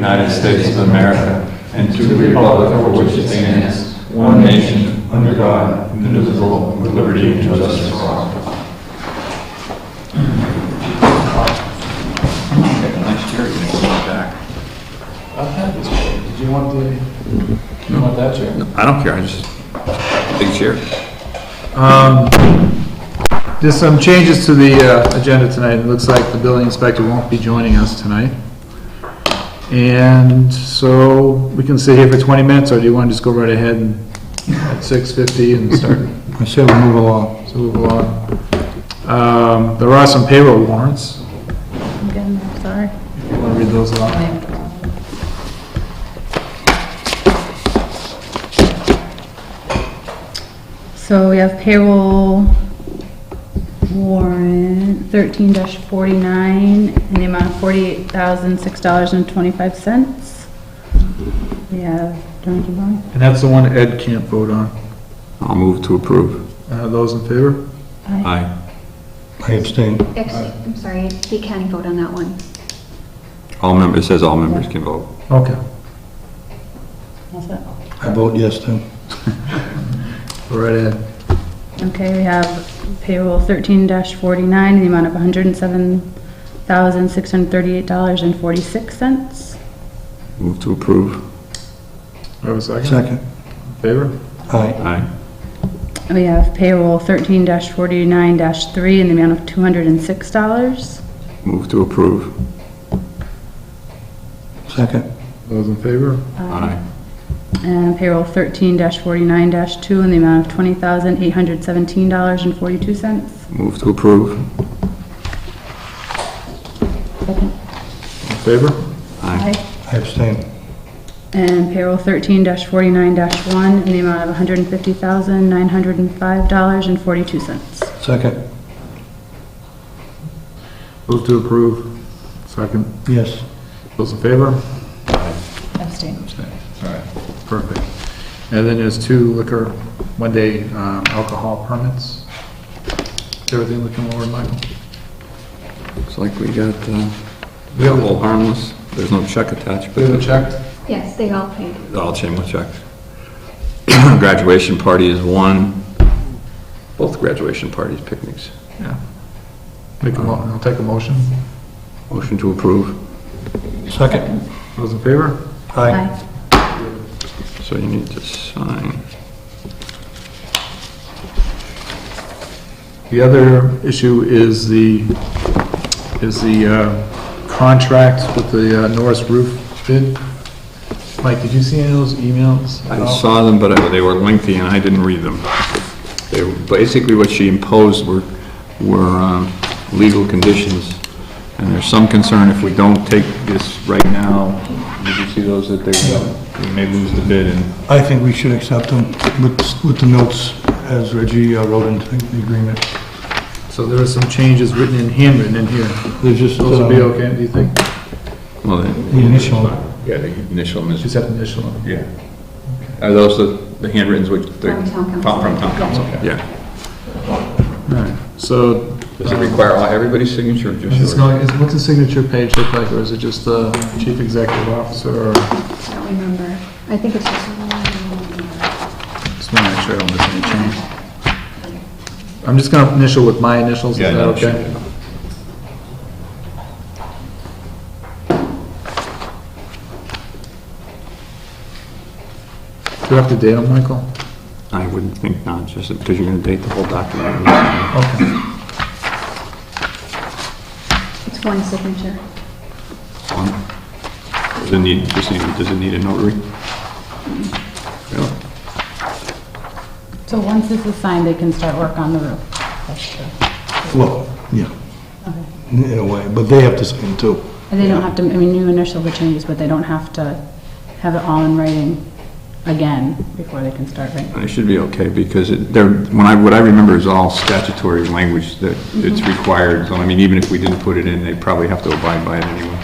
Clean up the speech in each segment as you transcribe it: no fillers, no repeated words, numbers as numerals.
United States of America, and to the republic for which it stands, one nation, under God, indivisible, with liberty and justice for all. Nice chair you got back. I've had this chair. Did you want that chair? No, I don't care. I just big chair. There's some changes to the agenda tonight. It looks like the building inspector won't be joining us tonight. And so we can sit here for 20 minutes, or do you want to just go right ahead and at 6:50 and start? I said we'll move along. So move along. There are some payroll warrants. I'm getting there, sorry. If you want to read those aloud. So we have payroll warrant 13-49 in the amount of $48,006.25. We have, do you want to keep going? And that's the one Ed can't vote on. I'll move to approve. Those in favor? Aye. I abstain. Actually, I'm sorry, he can vote on that one. All members, it says all members can vote. Okay. That's it. I vote yes, then. Go right ahead. Okay, we have payroll 13-49 in the amount of $107,638.46. Move to approve. Do I have a second? Second. In favor? Aye. Aye. We have payroll 13-49-3 in the amount of $206. Move to approve. Second. Those in favor? Aye. And payroll 13-49-2 in the amount of $20,817.42. Move to approve. Second. In favor? Aye. I abstain. And payroll 13-49-1 in the amount of $150,905.42. Second. Move to approve. Second. Yes. Those in favor? Abstain. All right, perfect. And then there's 2 liquor, one-day alcohol permits. Is everything looking over, Michael? Looks like we got all harmless. There's no check attached. We have a check? Yes, they all paid. All chain with checks. Graduation party is 1. Both graduation parties, picnics. Yeah. I'll take a motion. Motion to approve. Second. Those in favor? Aye. So you need to sign. The other issue is the contract with the Norris roof bid. Mike, did you see any of those emails? I saw them, but they were lengthy and I didn't read them. They were basically what she imposed were legal conditions. And there's some concern if we don't take this right now, did you see those, that we may lose the bid? And I think we should accept them with the notes as Reggie wrote into the agreement. So there are some changes handwritten in here. There's just, Those will be okay, do you think? well, the initial. yeah, the initial is, Just have to initial them. yeah. Are those the handwrittens which they're From town council. from town council? Yeah. All right, so Does it require everybody's signature or just yours? what's the signature page look like, or is it just the chief executive officer, or I don't remember. I think it's just. just want to make sure I don't miss any change? I'm just going to initial with my initials, is Yeah, that no, okay? sure. Do you have to date them, Michael? I wouldn't think not, just because you're going to date the whole document. Okay. It's one signature. Does it need a notary? Really? So once this is signed, they can start work on the roof. That's true. Well, yeah, Okay. in a way, but they have to sign too. And they don't have to, I mean, you initial the changes, but they don't have to have it all in writing again before they can start, right? It should be okay, because what I remember is all statutory language that it's required. So I mean, even if we didn't put it in, they'd probably have to abide by it anyway.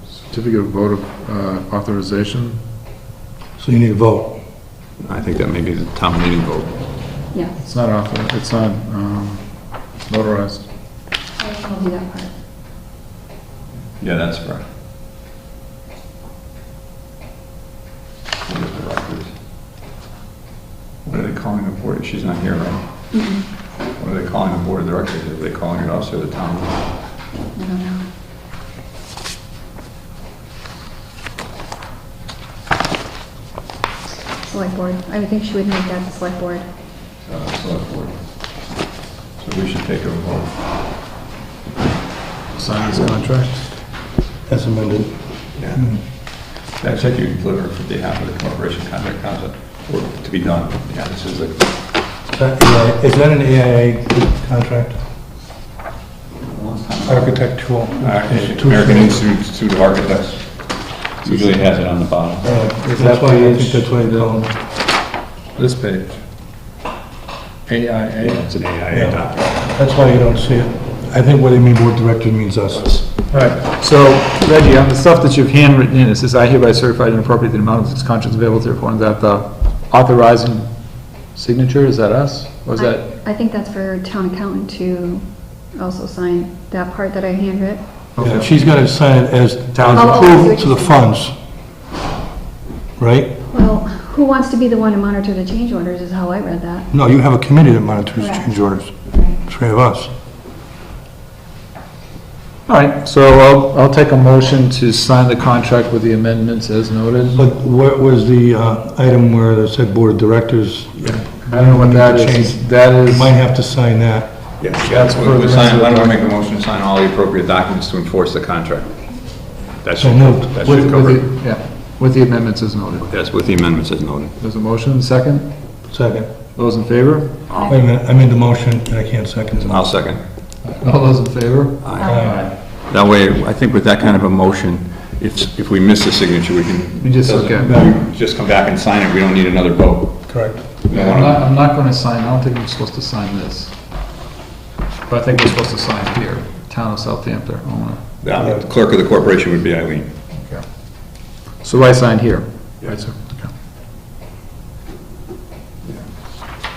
Certificate of vote of authorization. So you need a vote. I think that may be the town meeting vote. Yeah, It's not authorized, it's not notarized. I'll do that part. Yeah, that's right. board, she's not here, right? What are they calling the board of directors? Are they calling it us or the town? I don't know. Select board. I would think she would make that the select board. Select board. So we should take a vote. Sign this contract. As amended. Yeah. That's if you deliver for behalf of the corporation contract concept, or to be done. Yeah, this is a, Is that an AIA contract? Architectural. American Institute of Architects. Usually has it on the bottom. That's why, I think that's why they call them. This page. AIA. It's an AIA document. That's why you don't see it. I think what they mean board director means us. All right, so Reggie, on the stuff that you've handwritten in, it says, I hereby certify and appropriate the amount of this contract available to everyone, that the authorizing signature, is that us? Or is that? I think that's for town accountant to also sign that part that I handwrit. Yeah, she's got to sign it as Town's Oh, I see approval what to the you're saying. funds. Right? Well, who wants to be the one to monitor the change orders is how I read that. No, you have a committee that monitors Correct. change orders. 3 of us. All right, so I'll take a motion to sign the contract with the amendments as noted. But what was the item where it said board of directors? I don't know what that is. That You is, might have to sign that. Yeah, That's for the why don't we make a motion to sign all the appropriate documents to enforce the contract? That So should, moved. that with, should cover it. with the, yeah, with the amendments as noted. Yes, with the amendments as noted. There's a motion, second? Second. Those in favor? Wait a minute, I made the motion and I can't second it. I'll second. All those in favor? Aye. That way, I think with that kind of a motion, if we miss the signature, we can. We just, okay. We just come back and sign it, we don't need another vote. Correct. We don't wanna- I'm not gonna sign, I don't think I'm supposed to sign this. But I think we're supposed to sign here, Town of Southampton owner. The clerk of the corporation would be Eileen. Okay. So I sign here? Right, sir. Okay.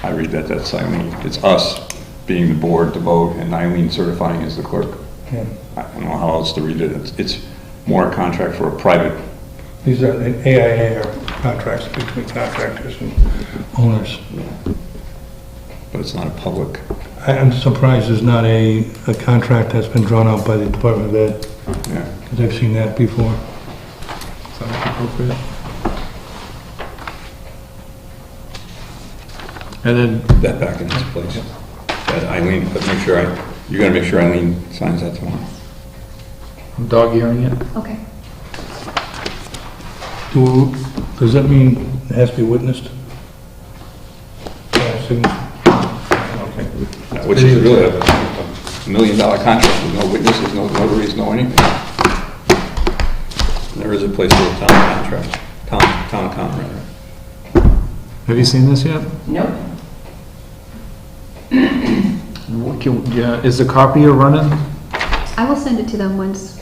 I read that, that's Eileen. It's us being the board to vote and Eileen certifying as the clerk. Yeah. I don't know how else to read it. It's more a contract for a private. These are AIA are contracts between contractors and owners. But it's not a public. I'm surprised there's not a contract that's been drawn out by the Department of Ed, Yeah. because I've seen that before. Is that appropriate? And then, That back in its place. That Eileen, but make sure you gotta make sure Eileen signs that tomorrow. I'm dog hearing it. Okay. Does that mean it has to be witnessed? Yeah, signature. Okay. Which is really a $1 million contract with no witnesses, no notaries, no anything. There is a place for a town contract, town account rather. Have you seen this yet? Nope. Yeah, is the copier running? I will send it to them once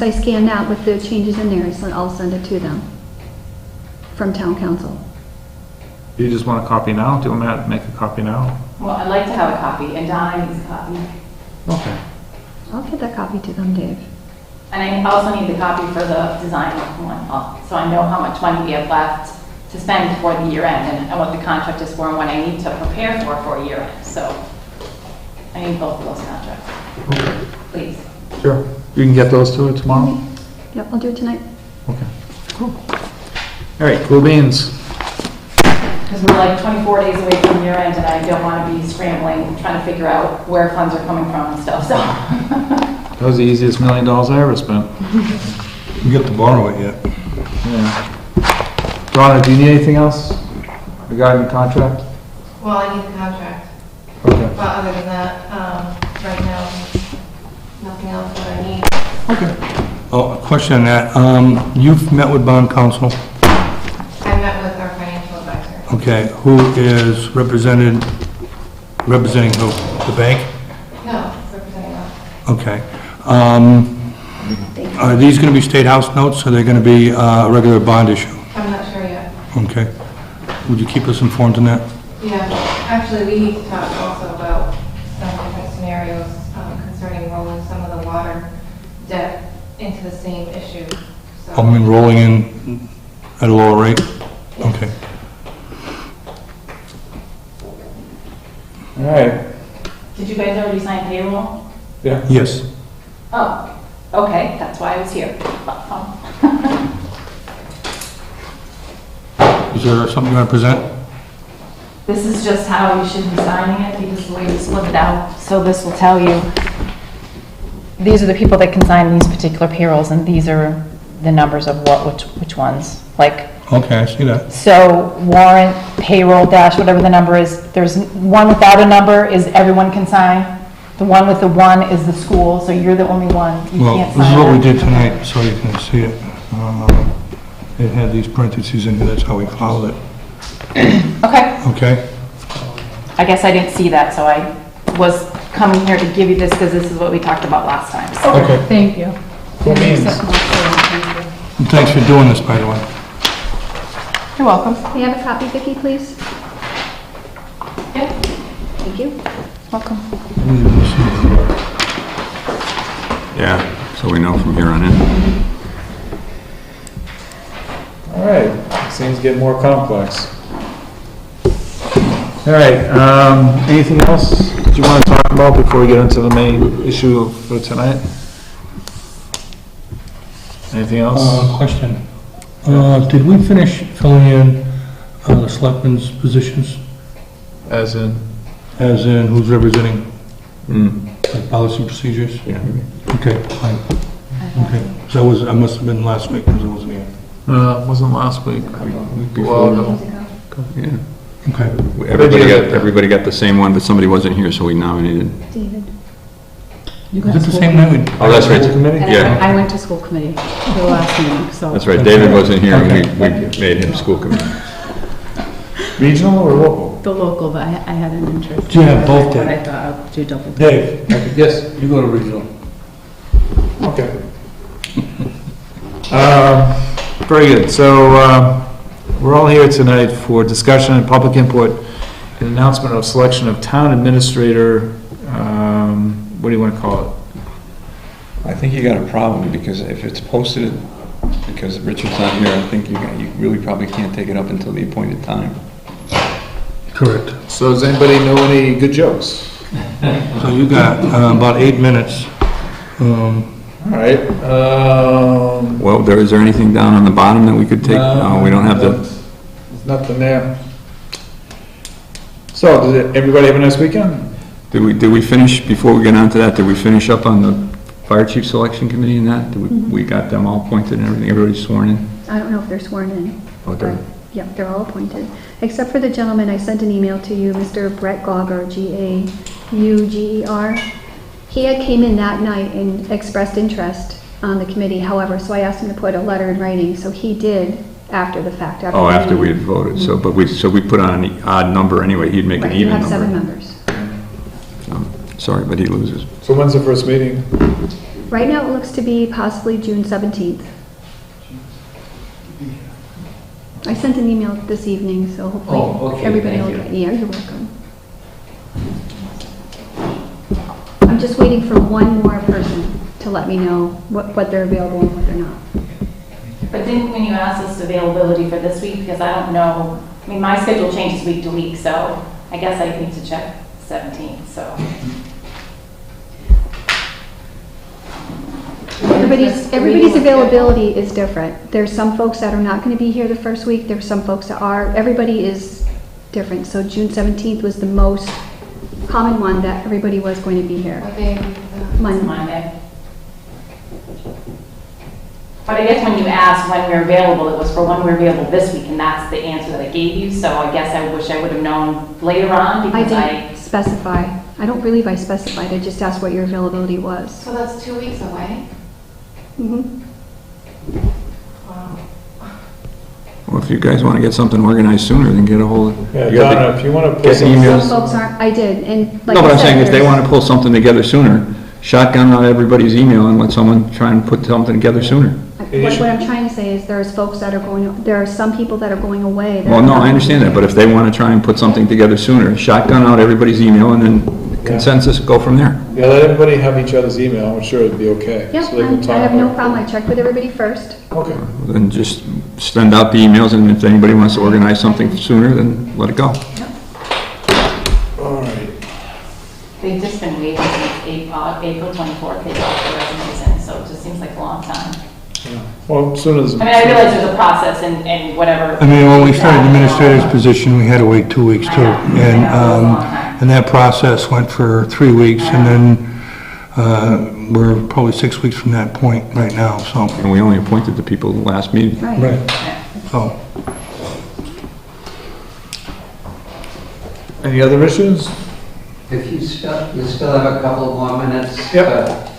I scan that with the changes in there, so I'll send it to them from town council. You just want a copy now? Do you want me to make a copy now? Well, I'd like to have a copy, and Donna needs a copy. Okay. I'll get that copy to them, Dave. And I also need the copy for the design one, so I know how much money we have left to spend before the year end, and what the contract is for, and what I need to prepare for a year end, so I need both of those contracts. Okay. Please. Sure. You can get those to her tomorrow? Yep, I'll do it tonight. Okay. Cool. All right, cool beans. Because we're like 24 days away from year end, and I don't want to be scrambling, trying to figure out where funds are coming from and stuff, so. That was the easiest $1 million I ever spent. You get to borrow it yet? Yeah. Donna, do you need anything else regarding the contract? Well, I need the contract, Okay. but other than that, right now, nothing else that I need. Okay. Oh, a question on that. You've met with bond counsel, I met with our financial advisor. okay, who is representing who? The bank? No, representing us. Okay. Are these going to be State House notes, or are they going to be a regular bond issue? I'm not sure yet. Okay. Would you keep us informed on that? Yeah, actually, we need to talk also about some different scenarios concerning rolling some of the water debt into the same issue. So, I mean, rolling in at a lower rate? Okay. All right, Did you guys already sign payroll? yeah. Yes. Oh, okay, that's why I was here. Is there something you want to present? This is just how you should be signing it, because the way we split it out. So this will tell you, these are the people that can sign these particular payrolls, and these are the numbers of which ones. Like, Okay, I see that. so warrant, payroll dash, whatever the number is, there's one without a number is everyone can sign. The one with the one is the school, so you're the only one. You Well, can't this is sign what we that. did tonight, so you can see it. It had these parentheses in here, that's how we followed it. Okay, Okay? I guess I didn't see that, so I was coming here to give you this because this is what we talked about last time. So Okay. Thank you. Cool beans. And thanks for doing this, by the way. You're welcome. May I have a copy, Vicki, please? Yeah, Thank you. welcome. Yeah, so we know from here on in. All right, things get more complex. All right, anything else that you want to talk about before we get into the main issue for tonight? Anything else? Question. Did we finish filling in the selectmen's positions, As in? as in who's representing Mm, like policy and procedures? yeah. Okay, fine. Okay, so I must have been last week because I wasn't here. Wasn't last week. Before, Well, yeah. Okay. Everybody got the same one, but somebody wasn't here, so we nominated. David. You Is got it the school same committee? night? Oh, that's right. School committee? And Yeah. I went to school committee for the last meeting, so. That's right, David wasn't here, and we made him school committee. Regional or local? The local, but I had an interest. Yeah, both But I did. thought I'll do double. Dave? Yes. You go to regional. Okay. Very good. So, we're all here tonight for discussion and public input and announcement of selection of town administrator, what do you want to call it? I think you got a problem, because if it's posted, because Richard's not here, I think you really probably can't take it up until the appointed time. Correct. So does anybody know any good jokes? So you got about 8 minutes. All right. Well, is there anything down on the bottom that we could take? No, we don't have the, There's nothing there. So, did everybody have a nice weekend? did we finish, before we get on to that, did we finish up on the fire chief selection committee and that? We got them all appointed and everything, everybody's sworn in? I don't know if they're sworn in. Oh, they're- but, yeah, they're all appointed. Except for the gentleman, I sent an email to you, Mr. Brett Gauger, Gauger. He had came in that night and expressed interest on the committee, however, so I asked him to put a letter in writing, so he did after the fact. Oh, after we had voted, so we put on an odd number anyway, he'd make an Right, you even have 7 number. members. Sorry, but he loses. So when's the first meeting? Right now, it looks to be possibly June 17th. I sent an email this evening, so hopefully everybody will get. Yeah, you're welcome. I'm just waiting for one more person to let me know what they're available and what they're not. But didn't, when you asked us availability for this week, because I don't know, I mean, my schedule changes week to week, so I guess I need to check 17th, so. Everybody's availability is different. There's some folks that are not going to be here the first week, there's some folks that are. Everybody is different, so June 17th was the most common one that everybody was going to be here. What day of the week is that? Monday. Monday. But I guess when you asked when we're available, it was for when we're available this week, and that's the answer that I gave you, so I guess I wish I would have known later on, I because didn't specify. I don't believe I specified, I just asked what your availability was. So that's 2 weeks away? Mhm. Wow. Well, if you guys want to get something organized sooner, then get a hold of. Yeah, you got the- Donna, if you want to put get some. emails. Some folks aren't, I did, and like No, but I I'm said, saying if they there's- want to pull something together sooner, shotgun out everybody's email and let someone try and put something together sooner. What I'm trying to say is there's folks that are there are some people that are going away. that Well, are no, not- I understand that, but if they want to try and put something together sooner, shotgun out everybody's email and then consensus, go from there. Yeah, let everybody have each other's email, I'm sure it'd be okay. Yeah, So they can talk I have no about it. problem, I checked with everybody first. Okay. Then just send out the emails, and if anybody wants to organize something sooner, then let it go. All right. April 24th, they got the resumes in, so it just seems like a long time. Well, sooner than. I mean, I realize there's a process and whatever. I mean, when we started the administrator's position, we had to wait 2 weeks too. I know. And, Yeah, it was a long time. and that process went for 3 weeks, and then, we're probably 6 weeks from that point right now, so. And we only appointed the people last meeting. Right. So, Any other issues? If you still have a couple more minutes? Yep.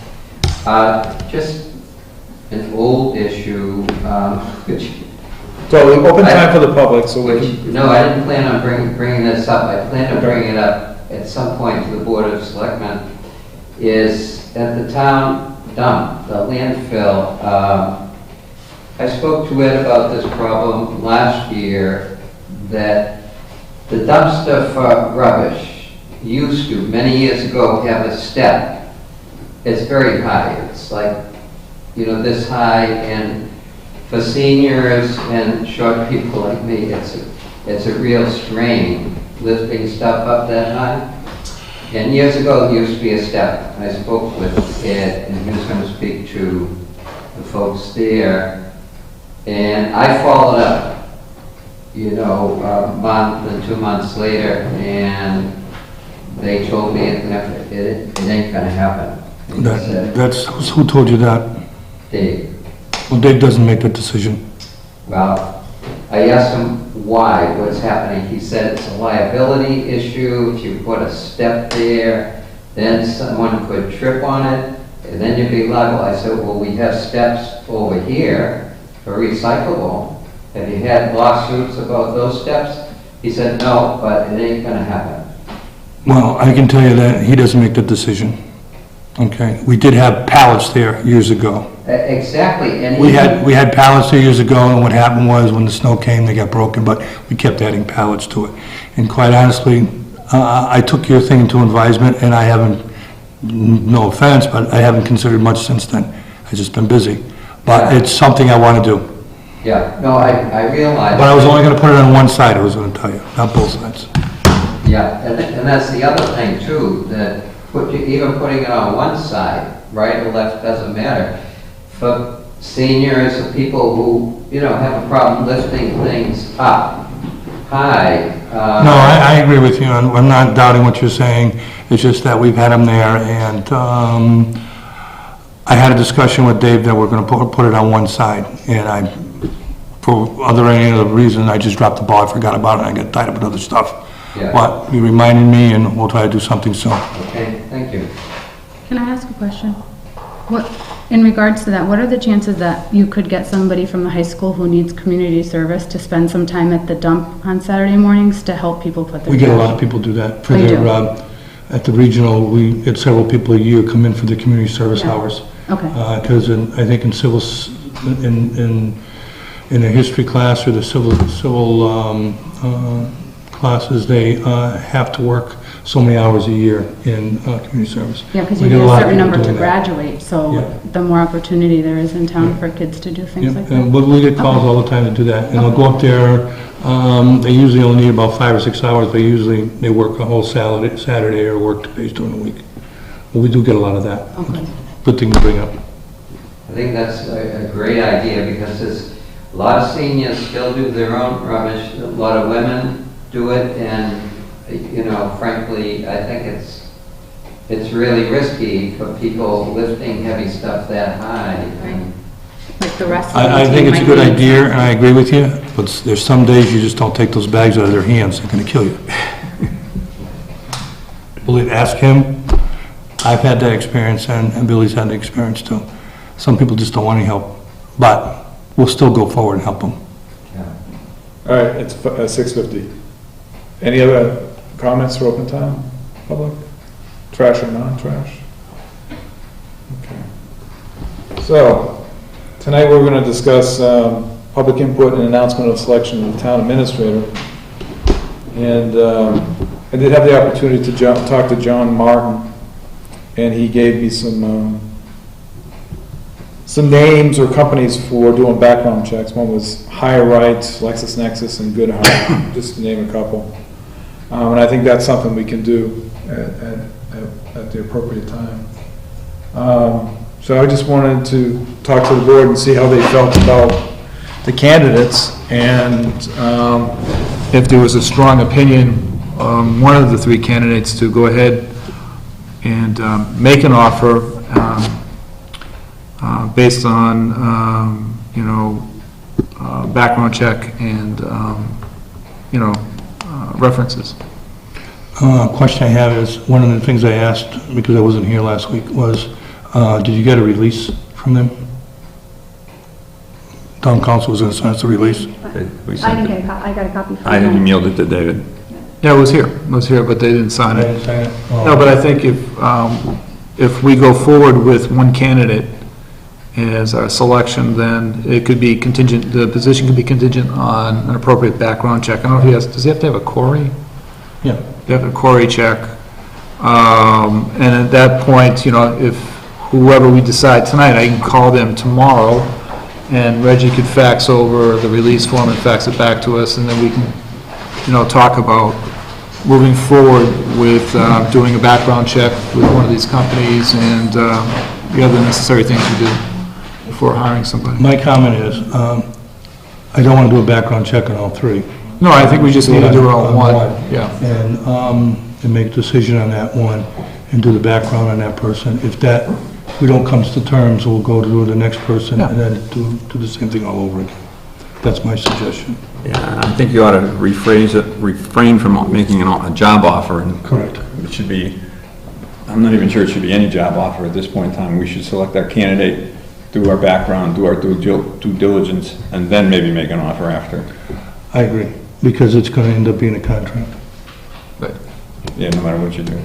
Just an old issue, which, So, open time for the public, so we can. no, I didn't plan on bringing this up. I plan to bring it up at some point to the Board of Selectmen, is at the town dump, the landfill. I spoke to Ed about this problem last year, that the dumpster for rubbish used to, many years ago, have a step. It's very high. It's like, this high, and for seniors and short people like me, it's a real strain lifting stuff up that high. And years ago, there used to be a step. I spoke with Ed, and he was going to speak to the folks there. And I followed up, a month and 2 months later, and they told me it ain't gonna happen. And he said, that's, who told you that? Dave, Well, Dave doesn't make that decision. well, I asked him why, what's happening. He said it's a liability issue. If you put a step there, then someone could trip on it, and then you'd be liable. I said, well, we have steps over here for recyclable. Have you had lawsuits about those steps? He said, no, but it ain't gonna happen. Well, I can tell you that he doesn't make that decision. Okay? We did have pallets there years ago. Exactly, and We had pallets there years ago, and what happened was, when the snow came, they got broken, but we kept adding pallets to it. And quite honestly, I took your thing into advisement, and I haven't, no offense, but I haven't considered much since then. I've just been busy. But it's something I want to do. Yeah, no, I realize. But I was only going to put it on one side, I was going to tell you, not both sides. Yeah, and that's the other thing too, that even putting it on one side, right or left, doesn't matter. For seniors or people who, have a problem lifting things up high. No, I agree with you, and I'm not doubting what you're saying. It's just that we've had them there, and I had a discussion with Dave that we're going to put it on one side, and for any other reason, I just dropped the ball, I forgot about it, and I got tied up with other stuff. Yeah. But you reminded me, and we'll try to do something soon. Okay, thank you. Can I ask a question? In regards to that, what are the chances that you could get somebody from the high school who needs community service to spend some time at the dump on Saturday mornings to help people put their We get a trash? lot of people do that. For Oh, you their, do? at the regional, we get several people a year come in for their community service Yeah. hours. Okay, Because I think in in a history class or the civil classes, they have to work so many hours a year in community service. yeah, because We you get need a lot of certain people number to doing that. graduate, so Yeah. the more opportunity there is in town for kids to do things Yeah, like and that. we get calls all the time to do that, and they'll go up there, they usually only need about 5 or 6 hours, but usually they work a whole Saturday or work 2 days during the week. But we do get a lot of that. Okay. Good thing to bring up. I think that's a great idea, because there's a lot of seniors still do their own rubbish, a lot of women do it, and, frankly, I think it's really risky for people lifting heavy stuff that high. And Like the rest of the I think team it's a might good need- idea, and I agree with you, but there's some days you just don't take those bags out of their hands, they're gonna kill you. Believe, ask him. I've had that experience, and Billy's had the experience too. Some people just don't want any help, but we'll still go forward and help them. All right, it's 6:50. Any other comments for open time, public? Trash or non-trash? Okay. So, tonight we're going to discuss public input and announcement of selection of the town administrator. And I did have the opportunity to talk to John Martin, and he gave me some names or companies for doing background checks. One was Higher Right, LexisNexis, and Good Heart, just to name a couple. And I think that's something we can do at the appropriate time. So I just wanted to talk to the board and see how they felt about the candidates, and if there was a strong opinion on one of the three candidates to go ahead and make an offer based on, background check and, references. Question I have is, one of the things I asked, because I wasn't here last week, was, did you get a release from them? Town council was going to send us a release. We I sent didn't it. get a I got a copy from I them. emailed it to David. Yeah, it was here, but they didn't sign I it. didn't sign it? Oh. No, but I think if we go forward with one candidate as our selection, then it could be contingent, the position could be contingent on an appropriate background check. I don't know if does he have to have a query? Yeah. You have a query check. And at that point, if whoever we decide tonight, I can call them tomorrow, and Reggie could fax over the release form and fax it back to us, and then we can, talk about moving forward with doing a background check with one of these companies and the other necessary things we do before hiring somebody. My comment is, I don't want to do a background check on all three. No, I think we just need to do it on one, yeah. And make a decision on that one, and do the background on that person. If we don't come to terms, we'll go to the next person, and then do the same thing all over again. That's my suggestion. Yeah, I think you ought to refrain from making a job offer. And Correct. It should be, I'm not even sure it should be any job offer at this point in time. We should select our candidate, do our background, do our due diligence, and then maybe make an offer after. I agree, because it's going to end up being a contract. Yeah, no matter what you do.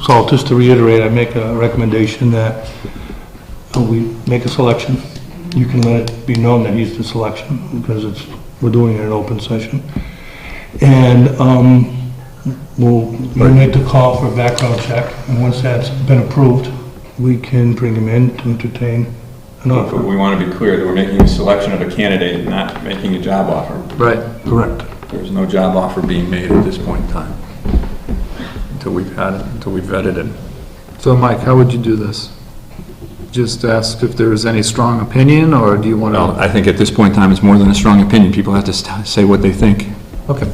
So just to reiterate, I make a recommendation that we make a selection. You can let it be known that he's the selection, because we're doing it in an open session. And we'll make the call for a background check, and once that's been approved, we can bring him in to entertain an But offer. we want to be clear that we're making a selection of a candidate, not making a job offer. Right. Correct. There's no job offer being made at this point in time, until we've vetted it. So Mike, how would you do this? Just ask if there is any strong opinion, or do you want Well, to? I think at this point in time, it's more than a strong opinion. People have to say what they think. Okay.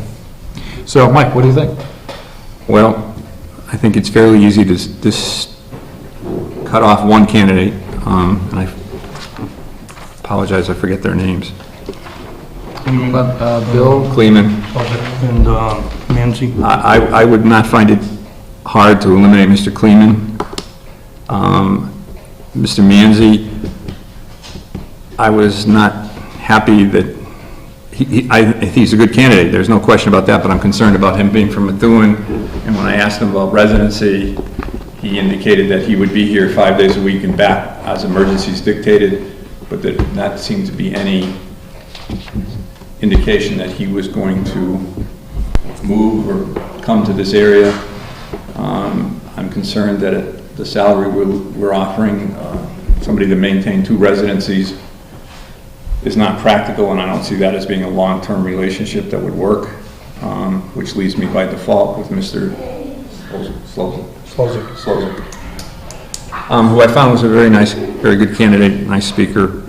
So Mike, what do you think? Well, I think it's fairly easy to just cut off one candidate, and I apologize, I forget their names. Bill? Kleeman. And Nancy? I would not find it hard to eliminate Mr. Kleeman. Mr. Manzi, I was not happy that, he's a good candidate, there's no question about that, but I'm concerned about him being from Methuen, and when I asked him about residency, he indicated that he would be here 5 days a week and back as emergencies dictated, but that not seemed to be any indication that he was going to move or come to this area. I'm concerned that the salary we're offering somebody to maintain 2 residencies is not practical, and I don't see that as being a long-term relationship that would work, which leaves me by default with Mr. Slozik, who I found was a very nice, very good candidate, nice speaker.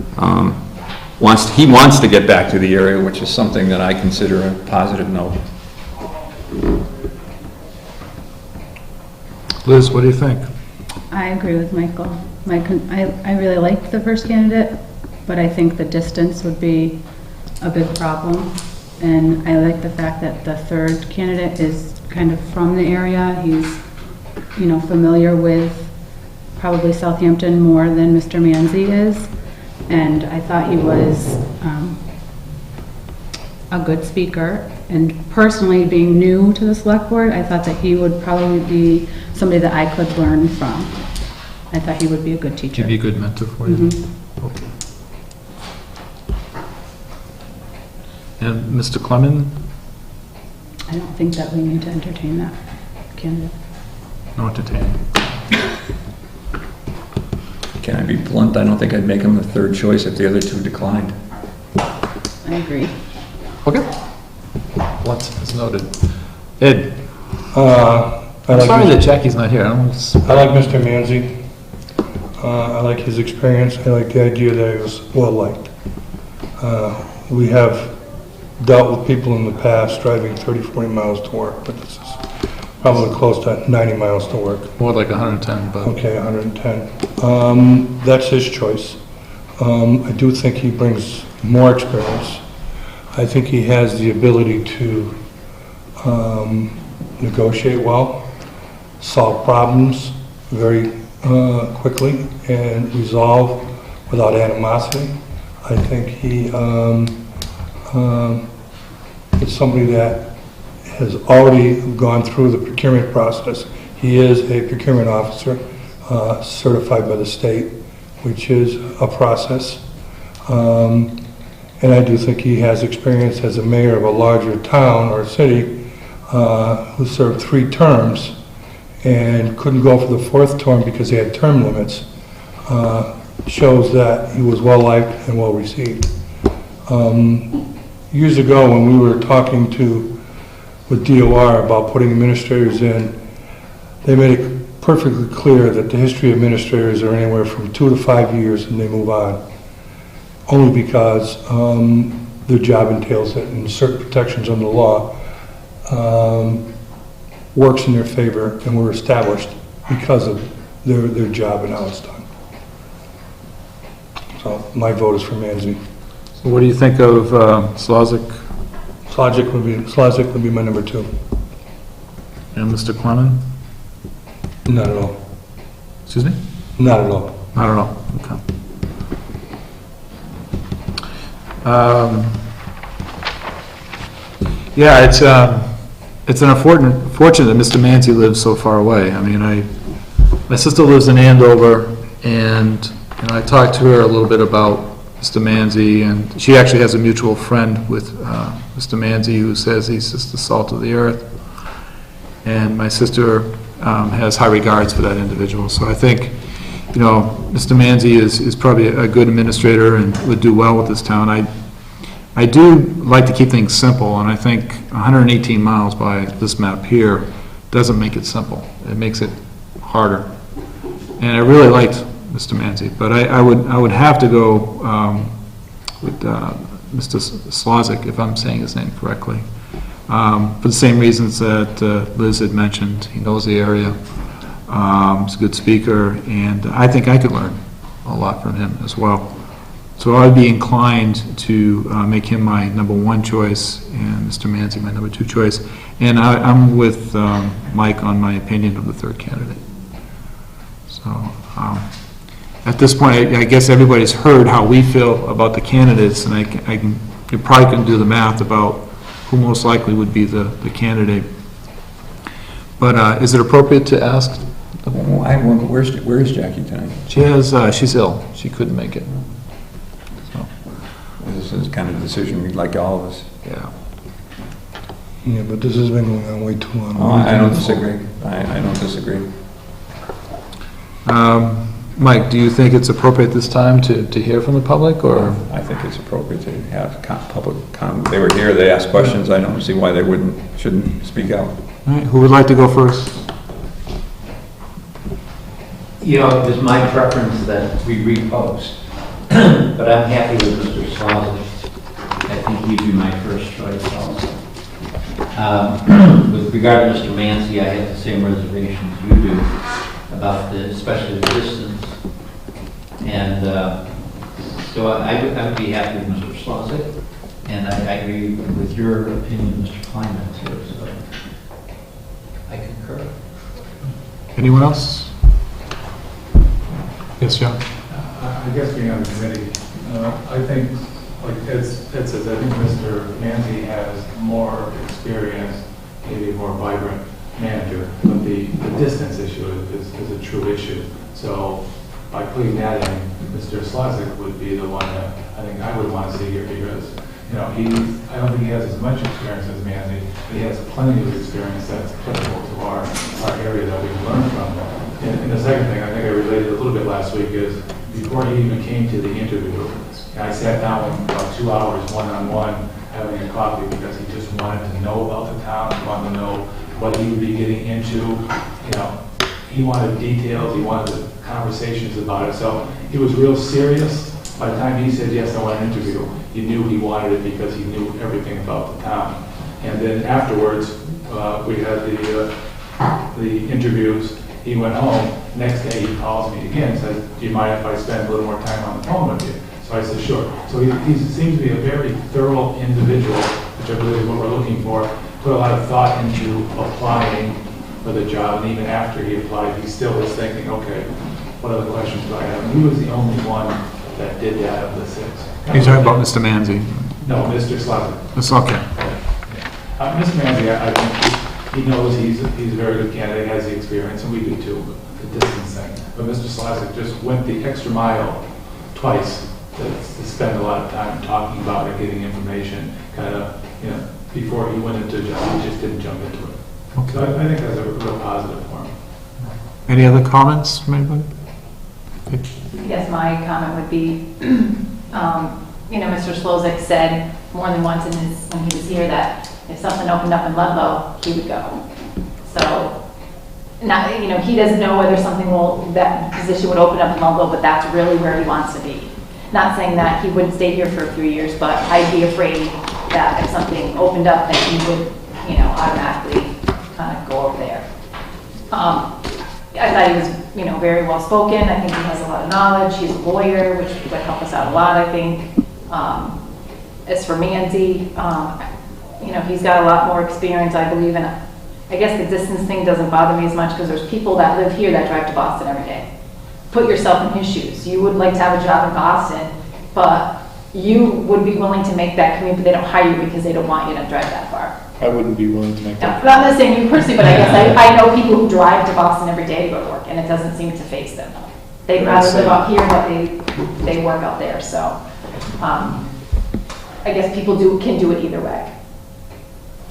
He wants to get back to the area, which is something that I consider a positive note. Liz, what do you think? I agree with Michael. I really liked the first candidate, but I think the distance would be a big problem. And I like the fact that the third candidate is kind of from the area. He's, familiar with probably Southampton more than Mr. Manzi is. And I thought he was a good speaker. And personally, being new to the select board, I thought that he would probably be somebody that I could learn from. I thought he would be a good teacher. He'd be a good mentor for you. Okay. And Mr. Clement? I don't think that we need to entertain that candidate. No entertaining. Can I be blunt? I don't think I'd make him the third choice if the other 2 declined. I agree. Okay. Blunt is noted. Ed? I'm sorry that Jackie's not here. I don't know. I like Mr. Manzi. I like his experience. I like the idea that he was well-liked. We have dealt with people in the past driving 30, 40 miles to work, but this is probably close to 90 miles to work. More like 110, but... Okay, 110. That's his choice. I do think he brings more experience. I think he has the ability to negotiate well, solve problems very quickly, and resolve without animosity. I think he is somebody that has already gone through the procurement process. He is a procurement officer certified by the state, which is a process. And I do think he has experience as a mayor of a larger town or city who served 3 terms and couldn't go for the 4th term because he had term limits. Shows that he was well-liked and well-received. Years ago, when we were talking with DOR about putting administrators in, they made it perfectly clear that the history of administrators are anywhere from 2 to 5 years and they move on. Only because their job entails it and certain protections under the law works in their favor and were established because of their job and how it's done. So my vote is for Manzi. So what do you think of Slavic Slavic would be my number 2. and Mr. Clement? Not at all. Excuse me? Not at all. I don't know. Okay. Yeah, it's an unfortunate that Mr. Manzi lives so far away. I mean, my sister lives in Andover, and I talked to her a little bit about Mr. Manzi, and she actually has a mutual friend with Mr. Manzi who says he's just the salt of the earth. And my sister has high regards for that individual. So I think, Mr. Manzi is probably a good administrator and would do well with this town. I do like to keep things simple, and I think 118 miles by this map here doesn't make it simple. It makes it harder. And I really liked Mr. Manzi, but I would have to go with Mr. Slavic, if I'm saying his name correctly, for the same reasons that Liz had mentioned. He knows the area. He's a good speaker, and I think I could learn a lot from him as well. So I'd be inclined to make him my number 1 choice and Mr. Manzi my number 2 choice. And I'm with Mike on my opinion of the 3rd candidate. So at this point, I guess everybody's heard how we feel about the candidates, and you probably can do the math about who most likely would be the candidate. But is it appropriate to ask? Where is Jackie tonight? She's ill. She couldn't make it. So, This is kind of a decision we'd like all of us. yeah. Yeah, but this has been going on way too long. Oh, I don't disagree. I don't disagree. Mike, do you think it's appropriate this time to hear from the public, or? I think it's appropriate to have public comment. They were here, they asked questions. I don't see why they shouldn't speak out. All right, who would like to go first? It was my preference that we repost, but I'm happy with Mr. Slavic. I think he'd be my first choice also. With regard to Mr. Manzi, I have the same reservations you do about especially the distance. And so I would be happy with Mr. Slavic, and I agree with your opinion, Mr. Clement, too, so I concur. Anyone else? Yes, John? I guess being on the committee, I think, like Ed says, I think Mr. Manzi has more experience, maybe a more vibrant manager, but the distance issue is a true issue. So by putting that in, Mr. Slavic would be the one that I think I would want to see here because, I don't think he has as much experience as Manzi, but he has plenty of experience that's applicable to our area that we've learned from. And the second thing, I think I related a little bit last week, is before he even came to the interview, I sat down with him about 2 hours one-on-one having a coffee because he just wanted to know about the town, he wanted to know what he would be getting into. You know, he wanted details, he wanted conversations about it, so he was real serious. By the time he said, yes, I want an interview, you knew he wanted it because he knew everything about the town. And then afterwards, we had the interviews. He went home. Next day, he calls me again and says, do you mind if I spend a little more time on the phone with you? So I said, sure. So he seems to be a very thorough individual, which I believe is what we're looking for. Put a lot of thought into applying for the job, and even after he applied, he still was thinking, okay, what other questions do I have? And he was the only one that did that of the 6. You're talking about Mr. Manzi? No, Mr. Slavic. That's okay. Mr. Manzi, I think he knows he's a very good candidate, has the experience, and we do too, the distance thing. But Mr. Slavic just went the extra mile twice to spend a lot of time talking about it, getting information, kind of, you know, before he went into the job, he just didn't jump into it. Okay. So I think that's a real positive for him. Any other comments from anybody? Okay. I guess my comment would be, you know, Mr. Slozak said more than once when he was here that if something opened up in Ludlow, he would go. So, not, you know, he doesn't know whether that position would open up in Ludlow, but that's really where he wants to be. Not saying that he wouldn't stay here for a few years, but I'd be afraid that if something opened up, that he would, you know, automatically kind of go over there. I thought he was, you know, very well spoken. I think he has a lot of knowledge. He's a lawyer, which would help us out a lot, I think. As for Manzi, you know, he's got a lot more experience, I believe, and I guess the distance thing doesn't bother me as much because there's people that live here that drive to Boston every day. Put yourself in his shoes. You would like to have a job in Boston, but you would be willing to make that commute, but they don't hire you because they don't want you to drive that far. I wouldn't be willing to make that. No, I'm not saying you personally, but I guess I know people who drive to Boston every day to go to work, and it doesn't seem to faze them. They'd rather live up here, but they work out there. So I guess people can do it either way.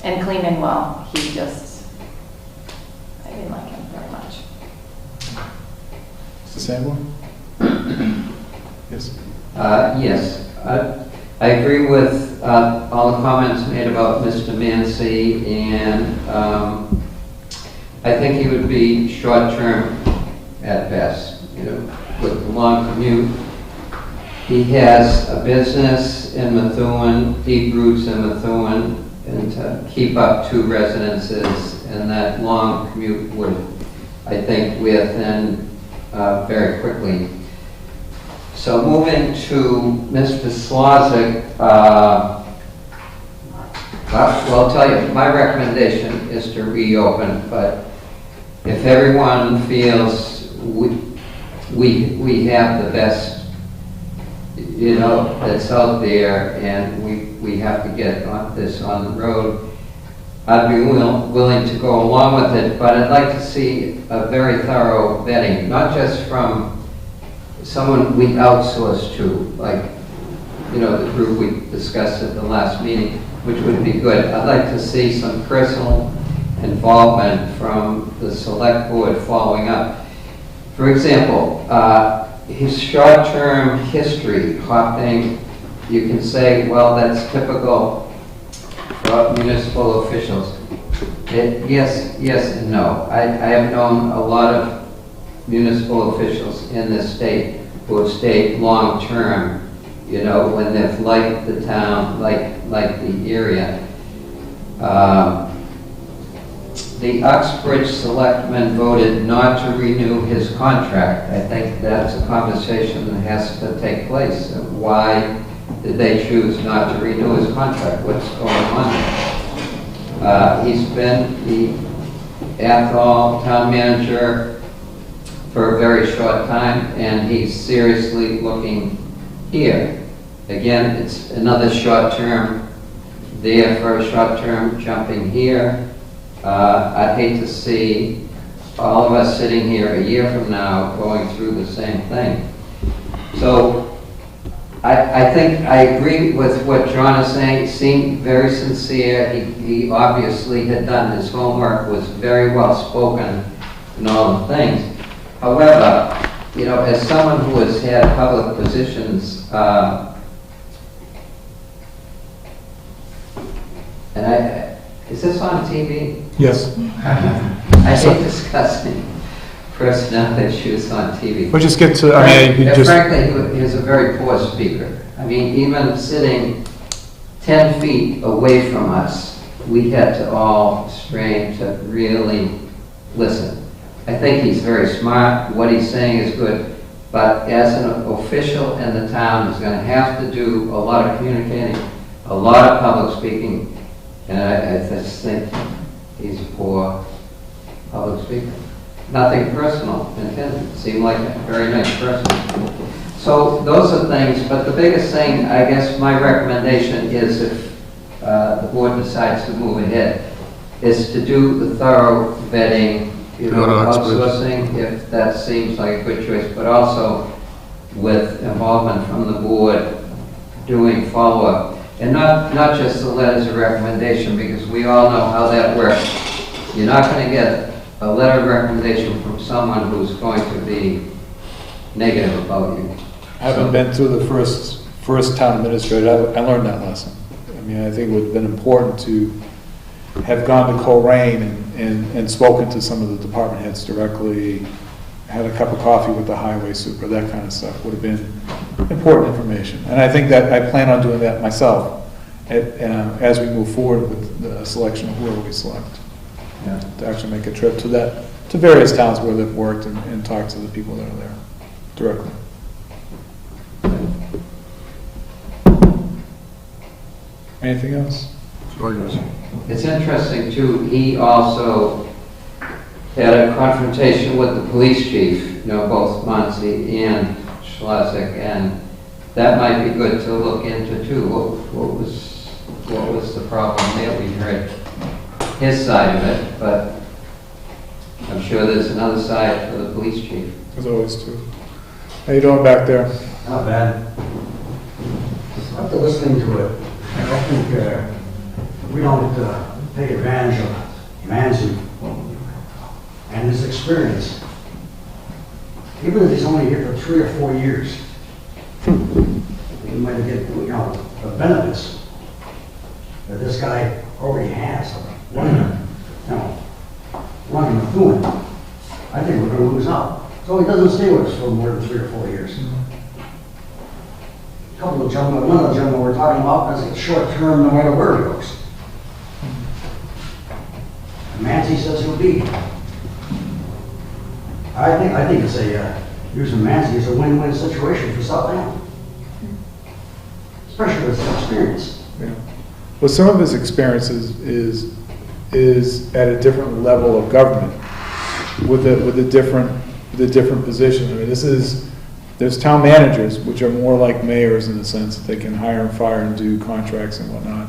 And Kleeman, well, I didn't like him very much. It's the same one? Yes. Yes. I agree with all the comments made about Mr. Manzi, and I think he would be short-term at best, you know, with a long commute. He has a business in Methuen, deep roots in Methuen, and to keep up 2 residences, and that long commute would, I think, wear thin very quickly. So moving to Mr. Slozak, well, I'll tell you, my recommendation is to reopen, but if everyone feels we have the best, you know, that's out there, and we have to get this on the road, I'd be willing to go along with it, but I'd like to see a very thorough vetting, not just from someone we outsource to, like, you know, the group we discussed at the last meeting, which would be good. I'd like to see some personal involvement from the select board following up. For example, his short-term history, hopping, you can say, well, that's typical for municipal officials. Yes and no. I have known a lot of municipal officials in this state who have stayed long-term, you know, when they've liked the town, like the area. The Uxbridge selectmen voted not to renew his contract. I think that's a conversation that has to take place. Why did they choose not to renew his contract? What's going on there? He's been the Athol town manager for a very short time, and he's seriously looking here. Again, it's another short term there for a short term, jumping here. I'd hate to see all of us sitting here a year from now going through the same thing. So I think I agree with what John is saying. He seemed very sincere. He obviously had done his homework, was very well spoken and all the things. However, you know, as someone who has had public positions, and Is this on TV? Yes. I hate discussing personnel issues on TV. We'll just get to, I mean, you And just, frankly, he was a very poor speaker. I mean, even sitting 10 feet away from us, we had to all strain to really listen. I think he's very smart, what he's saying is good, but as an official in the town, he's going to have to do a lot of communicating, a lot of public speaking, and I just think he's a poor public speaker. Nothing personal intended, seemed like a very nice person. So those are things, but the biggest thing, I guess my recommendation is if the board decides to move ahead, is to do the thorough vetting, you know, outsourcing, if that seems like a good choice, but also with involvement from the board, doing follow-up. And not just the letters of recommendation, because we all know how that works. You're not going to get a letter of recommendation from someone who's going to be negative about you. having been through the first town administrator, I learned that lesson. I mean, I think it would have been important to have gone to Coleraine and spoken to some of the department heads directly, had a cup of coffee with the highway super, that kind of stuff would have been important information. And I think that I plan on doing that myself as we move forward with the selection of whoever we select. Yeah. To actually make a trip to various towns where they've worked and talk to the people that are there directly. Anything else? It's interesting too, he also had a confrontation with the police chief, you know, both Muncie and Schleswig, and that might be good to look into too. What was the problem there? We heard his side of it, but I'm sure there's another side for the police chief. There's always two. How you doing back there? Not bad. After listening to it, I think we don't take advantage of Manzi and his experience. Even if he's only here for 3 or 4 years, he might get, you know, the benefits that this guy already has running Methuen. I think we're going to lose out. So he doesn't stay with us for more than 3 or 4 years. A couple of gentlemen, one of the gentlemen we're talking about is a short term no matter where he goes. And Manzi says he'll be. I think it's using Manzi as a win-win situation for Southampton. Especially with his experience. Yeah. Well, some of his experience is at a different level of government with a different position. I mean, there's town managers, which are more like mayors in the sense that they can hire and fire and do contracts and whatnot.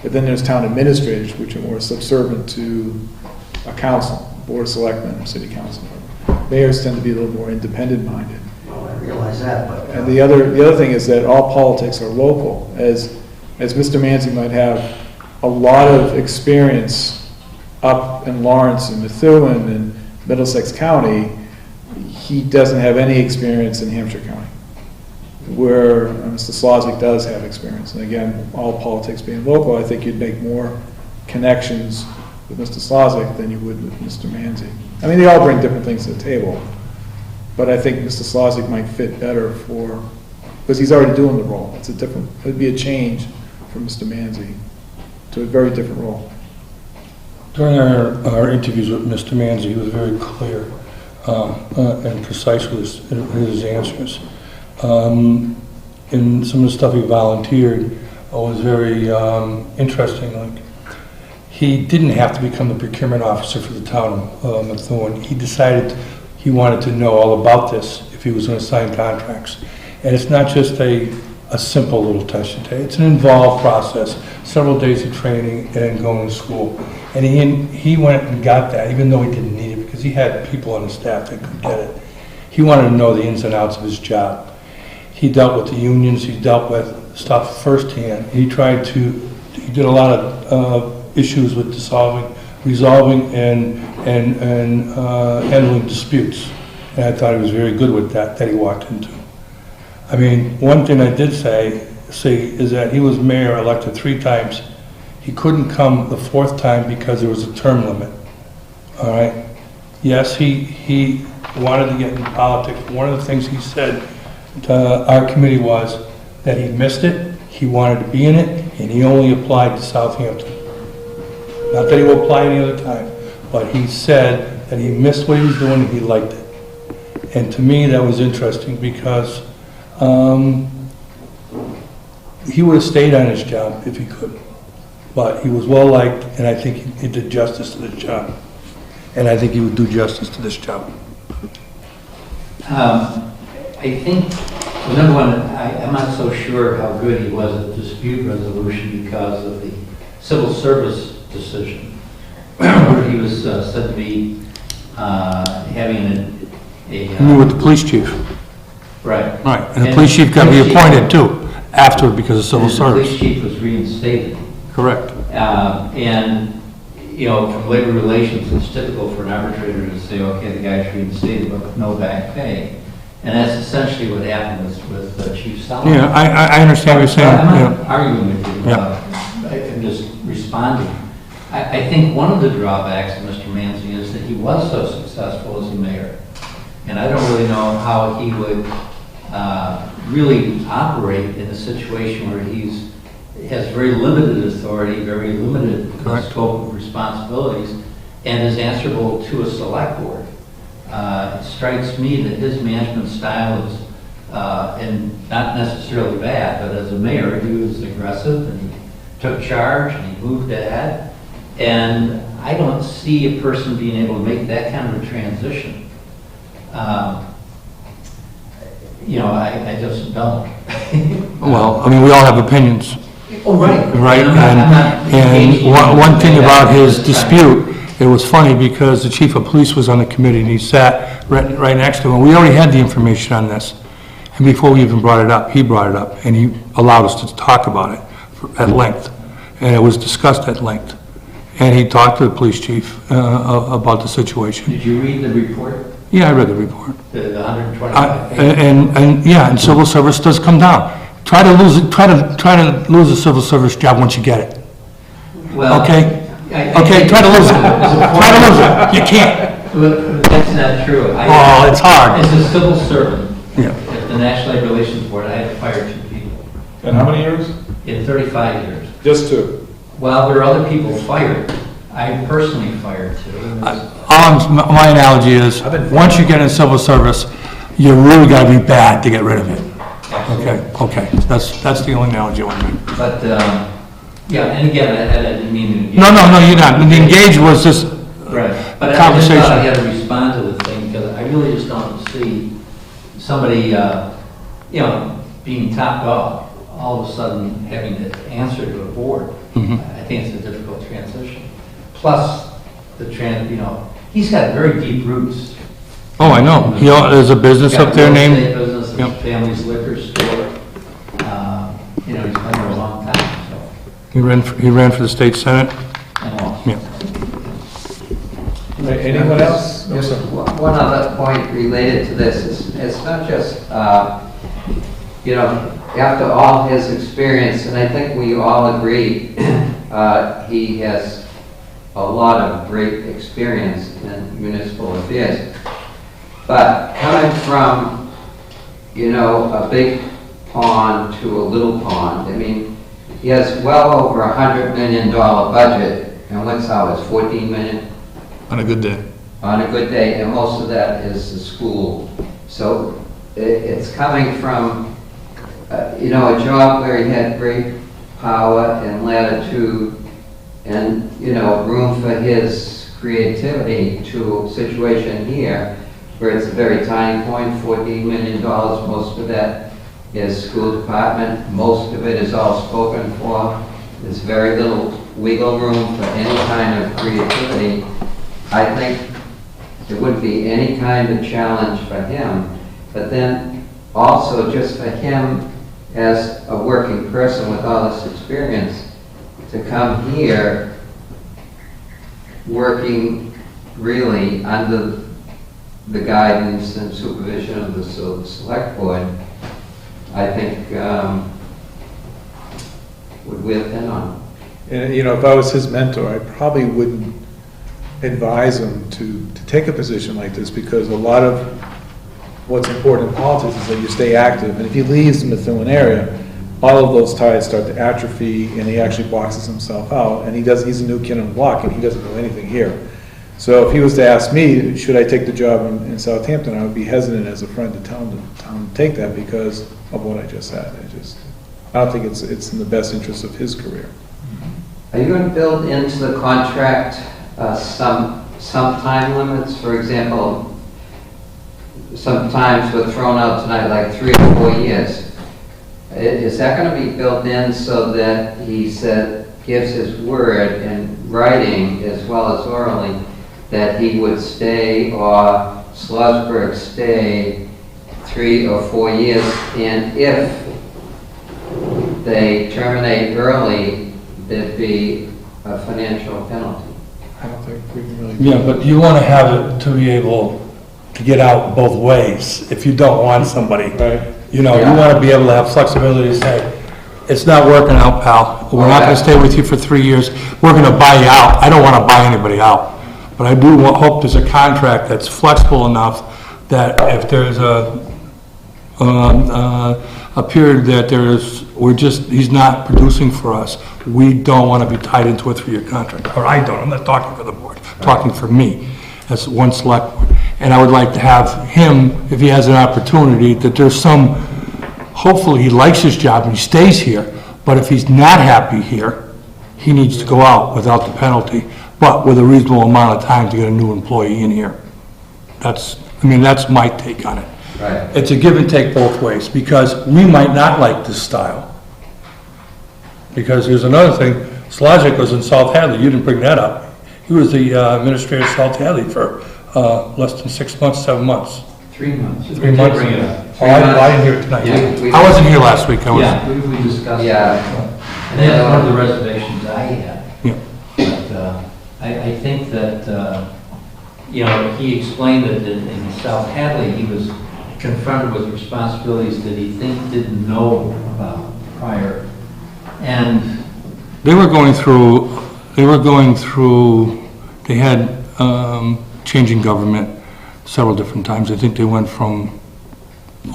But then there's town administrators, which are more subservient to a council, board of selectmen, or city council. Mayors tend to be a little more independent-minded. Well, I realize that, but... And the other thing is that all politics are local. As Mr. Manzi might have a lot of experience up in Lawrence and Methuen and Middlesex County, he doesn't have any experience in Hampshire County, where Mr. Slosik does have experience. And again, all politics being local, I think you'd make more connections with Mr. Slosik than you would with Mr. Manzi. I mean, they all bring different things to the table, but I think Mr. Slosik might fit better because he's already doing the role. It'd be a change from Mr. Manzi to a very different role. During our interviews with Mr. Manzi, he was very clear and precise with his answers. And some of the stuff he volunteered was very interesting. Like, he didn't have to become the procurement officer for the town of Methuen. He decided he wanted to know all about this if he was going to sign contracts. And it's not just a simple little test you take. It's an involved process, several days of training and going to school. And he went and got that, even though he didn't need it, because he had people on his staff that could get it. He wanted to know the ins and outs of his job. He dealt with the unions, he dealt with stuff firsthand. He did a lot of issues with resolving and handling disputes. And I thought he was very good with that he walked into. I mean, one thing I did say is that he was mayor elected 3 times He couldn't come the fourth time because there was a term limit, all right? Yes, he wanted to get in politics. One of the things he said to our committee was that he missed it, he wanted to be in it, and he only applied to Southampton. Not that he will apply any other time, but he said that he missed what he was doing and he liked it. And to me, that was interesting because he would have stayed on his job if he could. But he was well-liked, and I think he did justice to this job. And I think he would do justice to this job. I think, well, number one, I'm not so sure how good he was at dispute resolution because of the civil service decision, where he was said to be having You mean with the police chief? Right. Right, and the police chief got reappointed too, after because of civil The service. police chief was reinstated. Correct. And, you know, from labor relations, it's typical for an arbitrator to say, okay, the guy's reinstated, but with no back pay. And that's essentially what happened with Chief Solomon. Yeah, I understand what you're saying. I'm not Yeah. arguing with you. Yeah. I'm just responding. I think one of the drawbacks of Mr. Manzi is that he was so successful as a mayor. And I don't really know how he would really operate in a situation where has very limited authority, very limited scope of responsibilities, and is answerable to a select board. It strikes me that his management style is, and not necessarily bad, but as a mayor, he was aggressive and he took charge and he moved ahead. And I don't see a person being able to make that kind of a transition. You know, I just don't. Well, I mean, we all have opinions. Oh, right. Right, and one thing about his dispute, it was funny because the chief of police was on the committee and he sat right next to him. We already had the information on this. And before we even brought it up, he brought it up and he allowed us to talk about it at length. And it was discussed at length. And he talked to the police chief about the situation. Did you read the report? Yeah, I read the report. The 125 pages? And civil service does come down. Try to lose a civil service job once you get it. Well, Okay? I Okay, think try to lose it. as a Try to lose it. You can't. But that's not true. Oh, it's hard. As a civil servant Yeah. at the National Labor Relations Board, I had to fire 2 people And how many years? in 35 years. Just 2. Well, there are other people fired. I personally fired 2. and there's- My analogy is, once you get in civil service, you really gotta be bad to get rid of it. Okay, that's the only analogy I want to make. But, yeah, and again, I didn't mean to engage. No, you're not. The engage was just Right. But I just conversation. thought I had to respond to the thing, because I really just don't see somebody, you know, being top dog, all of a sudden having to answer to a board. I think it's a difficult transition. Plus, you know, he's got very deep roots. Oh, I know. There's a business up there He's got a real named, estate business, his Yep. family's liquor store. You know, he's been there a long time, so, he ran for the state senate. and all. Yeah. Anyone else? No, sir. One other point related to this is, it's not just, you know, after all his experience, and I think we all agree, he has a lot of great experience in municipal affairs. But coming from, you know, a big pond to a little pond, I mean, he has well over $100 million budget, and what's ours, 14 million? On a good day. On a good day, and most of that is the school. So it's coming from, you know, a job where he had great power and latitude and, you know, room for his creativity, to a situation here where it's a very tiny point, $14 million, most of that is school department, most of it is all spoken for. There's very little wiggle room for any kind of creativity. I think there wouldn't be any kind of challenge for him, but then also just for him as a working person with all this experience to come here working really under the guidance and supervision of the select board, I think would wear thin on. And, you know, if I was his mentor, I probably wouldn't advise him to take a position like this, because a lot of what's important in politics is that you stay active, and if he leaves the Methuen area, all of those ties start to atrophy, and he actually boxes himself out, and he's a new kid on the block, and he doesn't know anything here. So if he was to ask me, should I take the job in Southampton, I would be hesitant as a friend to tell him to take that because of what I just said. I don't think it's in the best interest of his career. Are you going to build into the contract some time limits? For example, sometimes we're thrown out tonight like 3 or 4 years. Is that going to be built in so that he gives his word in writing as well as orally that he would stay, or Schlossberg stay 3 or 4 years, and if they terminate early, there'd be a financial penalty? I don't think we can really. Yeah, but you want to have it to be able to get out both ways if you don't want somebody. Right. You know, you want to be able to have flexibility to say, it's not working out, pal. We're not going to stay with you for 3 years. We're going to buy you out. I don't want to buy anybody out. But I do hope there's a contract that's flexible enough that if there's a period that he's not producing for us, we don't want to be tied into a 3-year contract. Or I don't. I'm not talking for the board. I'm talking for me as one select board. And I would like to have him, if he has an opportunity, that there's hopefully he likes his job and he stays here, but if he's not happy here, he needs to go out without the penalty, but with a reasonable amount of time to get a new employee in here. That's my take on it. Right. It's a give and take both ways, because we might not like this style. Because here's another thing, Slogic was in South Hadley, you didn't bring that up. He was the administrator of South Hadley for less than 6 months, 7 months. 3 months. 3 months. Bring it up. Oh, I didn't hear it tonight. Yeah, I wasn't here last week. Yeah, we discussed Yeah. that. And that's one of the reservations I had. Yeah. But I think that, he explained that in South Hadley, he was confronted with responsibilities that he didn't know about prior. And They had changing government several different times. I think they went from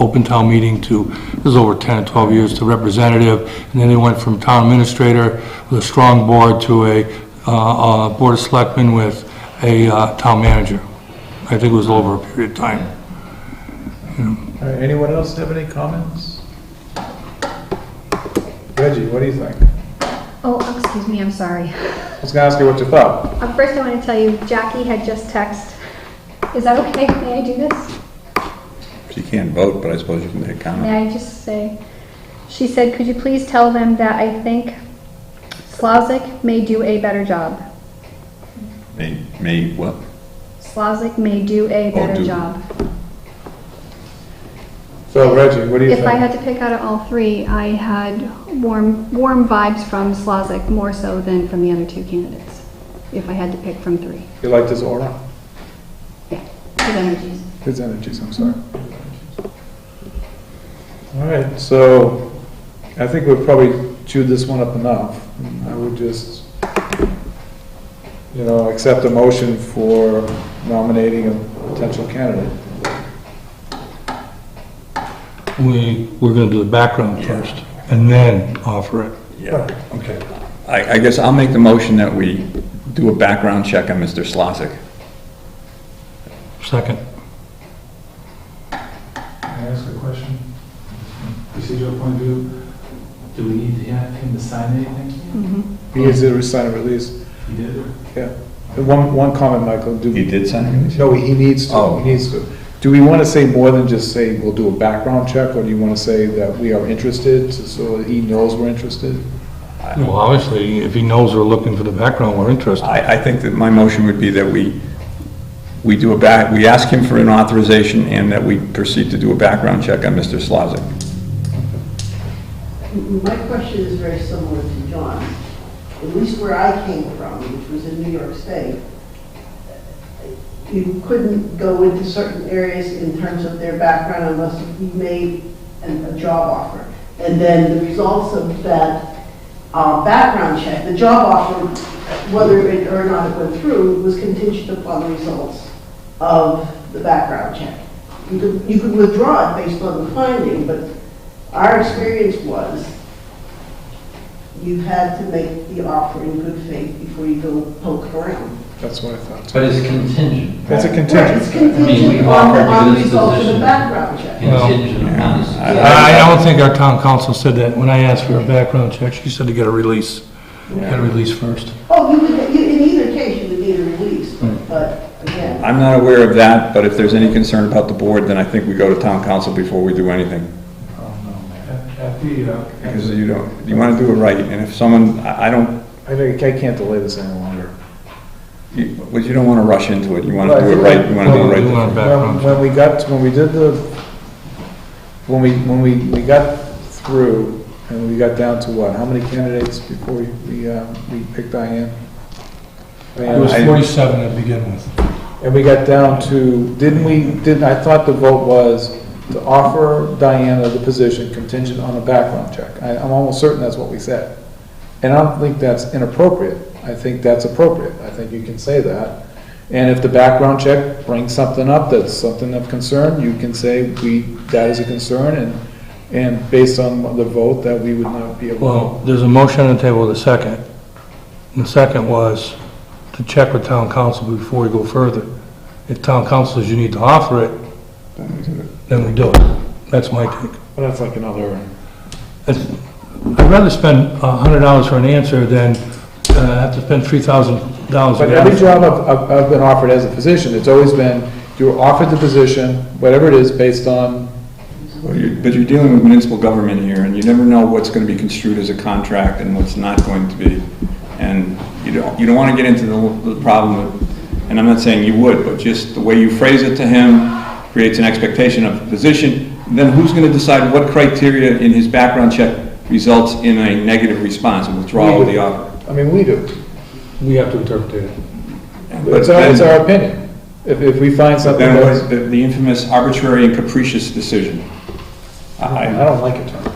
open town meeting to, this was over 10 or 12 years, to representative, and then they went from town administrator with a strong board to a board of selectmen with a town manager. I think it was over a period of time. All right, anyone else have any comments? Reggie, what do you think? Oh, excuse me, I'm sorry. I was gonna ask you what you thought. First, I want to tell you, Jackie had just texted. Is that okay? May I do this? She can't vote, but I suppose you can make a comment. May I just say, she said, could you please tell them that I think Slavic may do a better job. May what? Slavic may do a better job. So Reggie, what do you think? If I had to pick out of all three, I had warm vibes from Slavic more so than from the other two candidates. If I had to pick from three. You liked his aura? Yeah, his energies. His energies, I'm sorry. All right, so I think we've probably chewed this one up enough. I would just, accept a motion for nominating a potential candidate. We're going to do the background first, and then offer it. Yeah. Okay. I guess I'll make the motion that we do a background check on Mr. Slosik. Second. Can I ask a question? Procedural point of view, do we need to have him to sign anything? Mm-hmm. He is to sign a release. He did? Yeah. One comment, Michael. He did sign a release? No, he needs to. Oh. He needs to. Do we want to say more than just say we'll do a background check, or do you want to say that we are interested, so that he knows we're interested? Well, obviously, if he knows we're looking for the background, we're interested. I think that my motion would be that we we ask him for an authorization and that we proceed to do a background check on Mr. Slosik. My question is very similar to John's. At least where I came from, which was in New York State, you couldn't go into certain areas in terms of their background unless you made a job offer. And then the results of that background check, the job offer, whether it or not it went through, was contingent upon the results of the background check. You could withdraw it based on the finding, but our experience was you had to make the offer in good faith before you go poke around. That's what I thought. But it's contingent. That's a Right, contingent. it's I mean, we contingent offered on you the this results of the position. background check. Contingent upon this. I don't think our town council said that. When I asked for a background check, she said to get a release. Get a release first. Oh, in either case, you would need a release, but again. I'm not aware of that, but if there's any concern about the board, then I think we go to town council before we do anything. At the, Because you want to do it right, and if someone, I can't delay this any longer. you don't want to rush into it, you want to do it right, you want to do it right. We want a background check. When we got through, and we got down to what, how many candidates before we picked Diane? It was 47 to begin with. And we got down to, I thought the vote was to offer Diana the position contingent on a background check. I'm almost certain that's what we said. And I don't think that's inappropriate. I think that's appropriate. I think you can say that. And if the background check brings something up that's something of concern, you can say that is a concern, and based on the vote, that we would not be able to. Well, there's a motion on the table with a second. And the second was to check with town council before we go further. If town council says you need to offer it, then we do it. That's my take. Well, that's like another. I'd rather spend $100 for an answer than have to spend $3,000. But every job I've been offered as a physician, it's always been, you're offered the position, whatever it is, based on. But you're dealing with municipal government here, and you never know what's going to be construed as a contract and what's not going to be. And you don't want to get into the problem with, and I'm not saying you would, but just the way you phrase it to him creates an expectation of the position. Then who's going to decide what criteria in his background check results in a negative response, a withdrawal of the offer? I mean, we do. We have to interpret it. It's our opinion. If we find something Then that's. what is the infamous arbitrary and capricious decision? I don't like attorneys.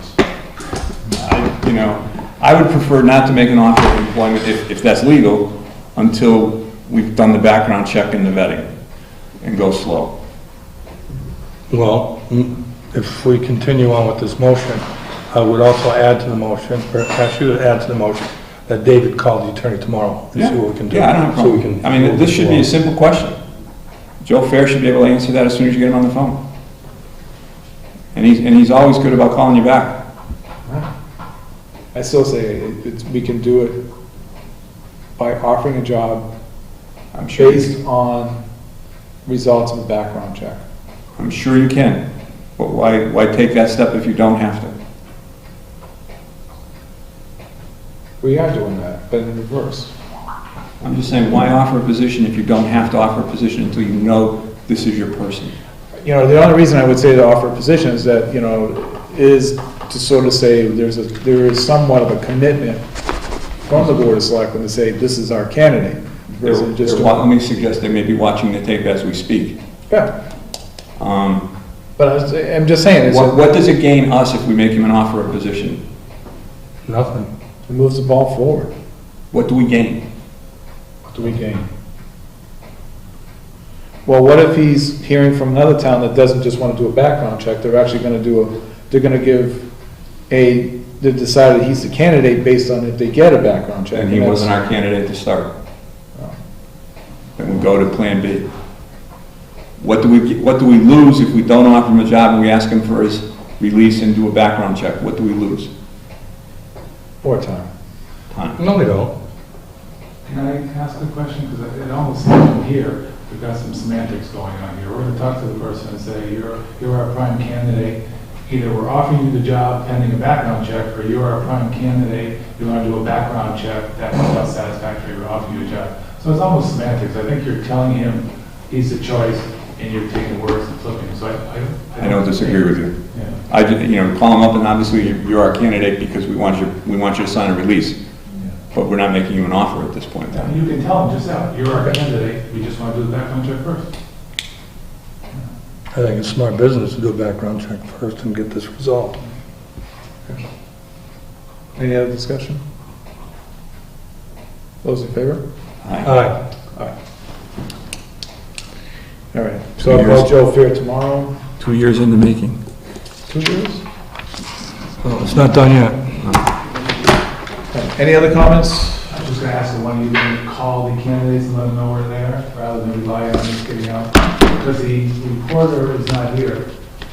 I would prefer not to make an offer of employment if that's legal until we've done the background check and the vetting and go slow. Well, if we continue on with this motion, I would also add to the motion, or ask you to add to the motion, that David call the attorney tomorrow and see what we can do. Yeah, I don't have a So we problem. can I mean, move this it should be a along. simple question. Joe Fair should be able to answer that as soon as you get him on the phone. And he's always good about calling you back. I still say we can do it by offering a job I'm sure based on results of a background check. I'm sure you can. But why take that step if you don't have to? We are doing that, but in reverse. I'm just saying, why offer a position if you don't have to offer a position until you know this is your person? The only reason I would say to offer a position is that, is to sort of say there is somewhat of a commitment from the Board of Selectmen to say, this is our candidate. versus just. Let me suggest they may be watching the tape as we speak. Yeah. But I'm just saying, What does it gain us if we make him an offer of position? Nothing. it moves the ball forward. What do we gain? What do we gain? Well, what if he's hearing from another town that doesn't just want to do a background check, they're actually going to they decided he's the candidate based on if they get a background check. And he wasn't our candidate to start. Then we go to Plan B. What do we lose if we don't offer him a job and we ask him for his release and do a background check? What do we lose? More time. Time. No, we don't. Can I ask a question? Because it almost seems from here, we've got some semantics going on here. We're going to talk to the person and say, you're our prime candidate. Either we're offering you the job pending a background check, or you're our prime candidate, you want to do a background check, that's not satisfactory, we're offering you a job. So it's almost semantics. I think you're telling him he's the choice, and you're taking words and flipping. So I don't disagree with you. Yeah. Call him up and obviously you're our candidate because we want you to sign a release. But we're not making you an offer at this point. Yeah, you can tell him just that, you're our candidate, we just want to do the background check first. I think it's smart business to do a background check first and get this resolved. Any other discussion? Those in favor? Aye. All right, so I'll call Joe Fair tomorrow. 2 years in the making. 2 years? Well, it's not done yet. Any other comments? I was just gonna ask the one you can call the candidates and let them know we're there, rather than rely on just getting out. Because the reporter is not here.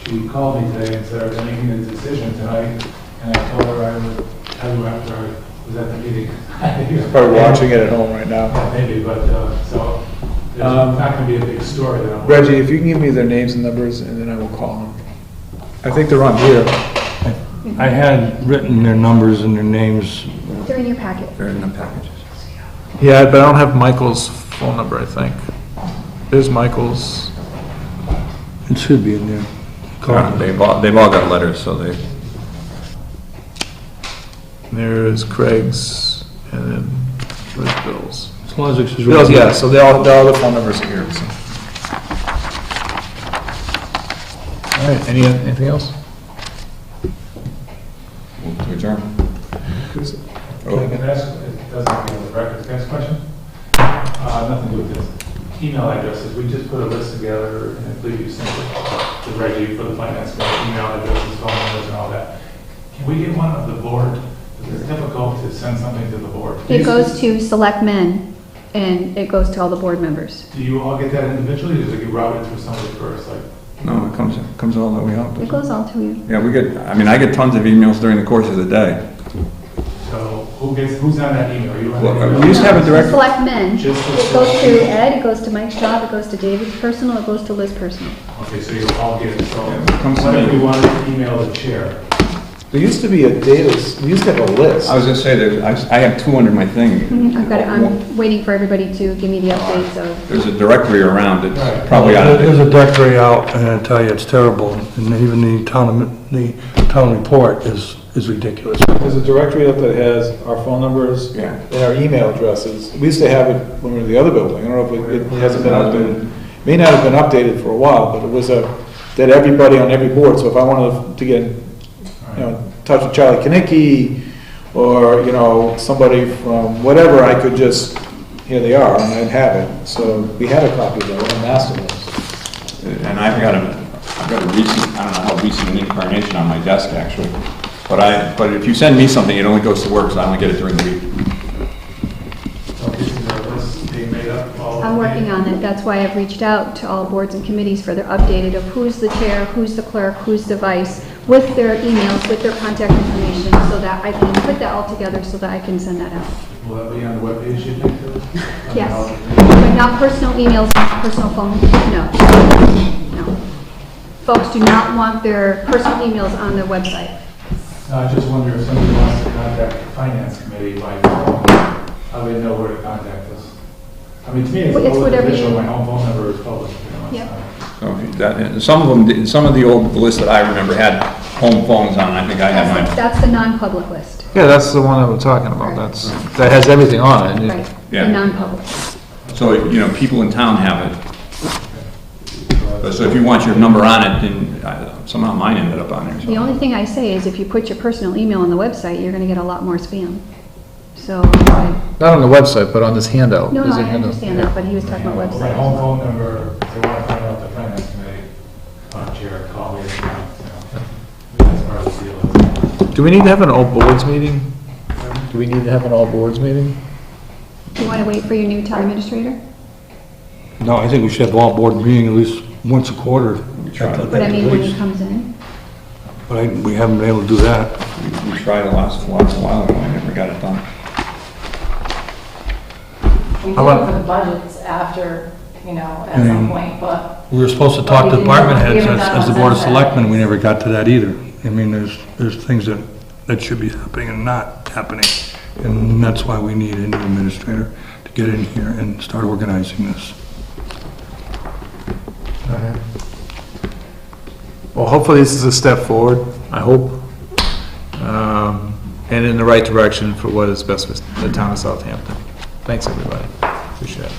She called me today and said, "Are they making a decision tonight?" And I told her I would tell you after I was at the meeting. Probably watching it at home right now. Yeah, maybe, but, so, there's not gonna be a big story that I'm. Reggie, if you can give me their names and numbers, and then I will call them. I think they're on here. I had written their numbers and their names. They're in your packet. They're in the packages. Yeah, but I don't have Michael's phone number, I think. There's Michael's. It should be in there. They've all got letters, so they, There's Craig's, and then there's Bill's. As long as it's just. Bill's, yeah, so all the phone numbers are here, so. All right, anything else? move to adjourn. Can I ask, it doesn't have to be on the record, can I ask a question? Nothing to do with this. Email addresses, we just put a list together, and I believe you sent it to Reggie for the finance committee, email addresses, phone numbers, and all that. Can we get one of the board? Because it's difficult to send something to the board. It goes to selectmen, and it goes to all the board members. Do you all get that individually, or does it get routed through somebody first, like? No, it comes all the way out. It goes all to you. Yeah, I get tons of emails during the course of the day. So who's on that email? You don't have Well, any- we used to have a direct, Selectmen. Just the It goes to Ed, it goes to Mike's job, it goes to David's personal, it goes to Liz's personal. Okay, so you all get it, so Yeah, it comes to what if me. we wanted to email the chair? There used to be a data, we used to have a list. I was gonna say that I have two under my thing. I've got it, I'm waiting for everybody to give me the updates of, There's a directory around, it's Right. probably out of There's it. a directory out, and I tell you, it's terrible, and even the town report is ridiculous. There's a directory up that has our phone numbers Yeah. and our email addresses. We used to have it when we were in the other building. I don't know if it hasn't been updated. May not have been updated for a while, but it was that everybody on every board, so if I wanted to get, in touch with Charlie Kinnicky, or, somebody from whatever, I could just, here they are, and I'd have it. So we had a copy of that, a master list. And I've got a recent, I don't know how recent an incarnation on my desk, actually. But if you send me something, it only goes to work, so I only get it during the week. Okay, so the list being made up, all. I'm working on it. That's why I've reached out to all boards and committees for their updated of who's the chair, who's the clerk, who's the vice, with their emails, with their contact information, so that I can put that all together so that I can send that out. Will that be on the webpage, you think, too? Yes. But not personal emails, not personal phone, no. No. Folks do not want their personal emails on their website. I just wonder if somebody wants to contact the finance committee by phone, how they know where to contact us. I mean, to me, it's Well, it's always whatever official, you- my home phone number is public, Yep. So if that, some of the old lists that I remember had home phones on, I think I had mine. That's the non-public list. Yeah, that's the one that we're talking about. That has everything on it. Right, Yeah. the non-public. So, people in town have it. So if you want your number on it, then somehow mine ended up on there. so. The only thing I say is if you put your personal email on the website, you're gonna get a lot more spam. So, Not on the website, but on this handout. no, There's no, a I handout. understand that, but he was talking about My websites. home phone number, if they want to find out the finance committee, chair, call me, that's part of the deal. Do we need to have an all boards meeting? Do we need to have an all boards meeting? Do you wanna wait for your new town administrator? No, I think we should have all board meeting at least once a quarter. But I mean, when he comes in? But we haven't been able to do that. We tried a while ago, I never got it done. We did How about- it for the budgets after, at some point, but We were supposed to talk to department heads as the board of selectmen, we never got to that either. I mean, there's things that should be happening and not happening. And that's why we need a new administrator to get in here and start organizing this. Well, hopefully this is a step forward, I hope, and in the right direction for what is best for the town of Southampton. Thanks, everybody. Appreciate it.